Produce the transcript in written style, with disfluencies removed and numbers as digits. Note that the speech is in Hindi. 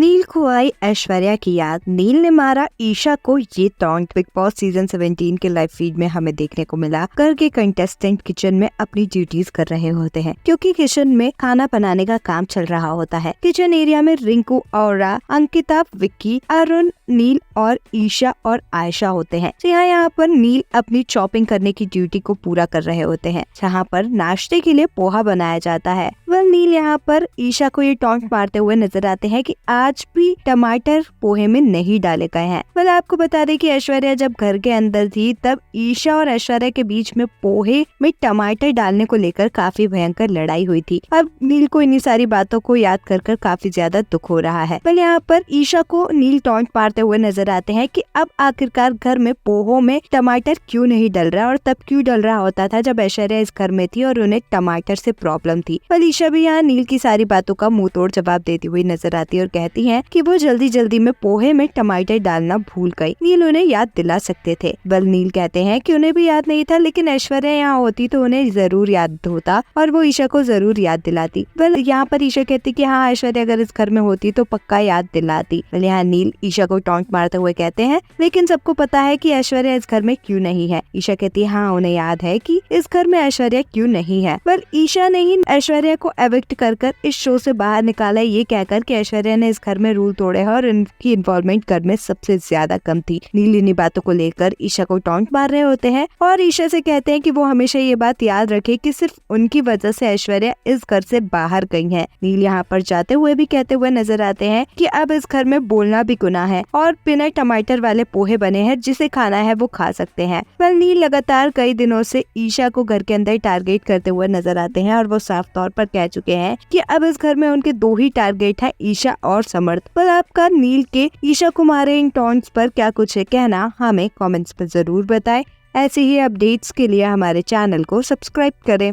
नील को आई ऐश्वर्या की याद, नील ने मारा ईशा को, ये टॉन्ट बिग बॉस सीजन 17 के लाइव फीड में हमें देखने को मिला। घर के कंटेस्टेंट किचन में अपनी ड्यूटीज कर रहे होते हैं क्योंकि किचन में खाना बनाने का काम चल रहा होता है। किचन एरिया में रिंकू, औरा, अंकिता, विक्की, अरुण, नील और ईशा और आयशा होते हैं। यहाँ पर नील अपनी चॉपिंग करने की ड्यूटी को पूरा कर रहे होते हैं, जहाँ पर नाश्ते के लिए पोहा बनाया जाता है। वह नील यहाँ पर ईशा को ये टॉन्ट मारते हुए नजर आते हैं कि आज भी टमाटर पोहे में नहीं डाले गए हैं। मतलब आपको बता दें कि ऐश्वर्या जब घर के अंदर थी तब ईशा और ऐश्वर्या के बीच में पोहे में टमाटर डालने को लेकर काफी भयंकर लड़ाई हुई थी। अब नील को इन्हीं सारी बातों को याद कर काफी ज्यादा दुख हो रहा है। पर यहाँ पर ईशा को नील टॉन्ट मारते हुए नजर आते हैं कि अब आखिरकार घर में पोहों में टमाटर क्यों नहीं डल रहा और तब क्यों डल रहा होता था जब ऐश्वर्या इस घर में थी और उन्हें टमाटर से प्रॉब्लम थी। पर ईशा भी यहाँ नील की सारी बातों का मुंह तोड़ जवाब देती हुई नजर आती है और कहती है कि वो जल्दी जल्दी में पोहे में टमाटर डालना भूल गई, नील उन्हें याद दिला सकते थे। बल नील कहते हैं कि उन्हें भी याद नहीं था, लेकिन ऐश्वर्या यहाँ होती तो उन्हें जरूर याद होता और वो ईशा को जरूर याद दिलाती। बल यहाँ पर ईशा कहती कि हाँ, ऐश्वर्या अगर इस घर में होती तो पक्का याद दिलाती। बल यहाँ नील ईशा को टॉन्ट मारते हुए कहते हैं लेकिन सबको पता है कि ऐश्वर्या इस घर में क्यों नहीं है। ईशा कहती है हाँ, उन्हें याद है कि इस घर में ऐश्वर्या क्यों नहीं है। बल ईशा ने ही ऐश्वर्या को एविक्ट कर इस शो से बाहर निकाला, ये कहकर कि ऐश्वर्या ने इस घर में रूल तोड़े हैं और इनकी इन्वॉल्वमेंट घर में सबसे ज्यादा कम थी। नील इन्हीं बातों को लेकर ईशा को टॉन्ट मार रहे होते हैं और ईशा से कहते हैं कि वो हमेशा ये बात याद रखे कि सिर्फ उनकी वजह से ऐश्वर्या इस घर से बाहर गई है। नील यहाँ पर जाते हुए भी कहते हुए नजर आते हैं कि अब इस घर में बोलना भी गुनाह है और बिना टमाटर वाले पोहे बने हैं, जिसे खाना है वो खा सकते हैं। पर नील लगातार कई दिनों से ईशा को घर के अंदर टारगेट करते हुए नजर आते हैं और वो साफ तौर पर कह चुके हैं कि अब इस घर में उनके दो ही टारगेट है, ईशा और समर्थ। पर आपका नील के ईशा को मारे इन टॉन्ट्स पर क्या कुछ है कहना, हमें कमेंट्स पर जरूर बताएं। ऐसे ही अपडेट्स के लिए हमारे चैनल को सब्सक्राइब करें।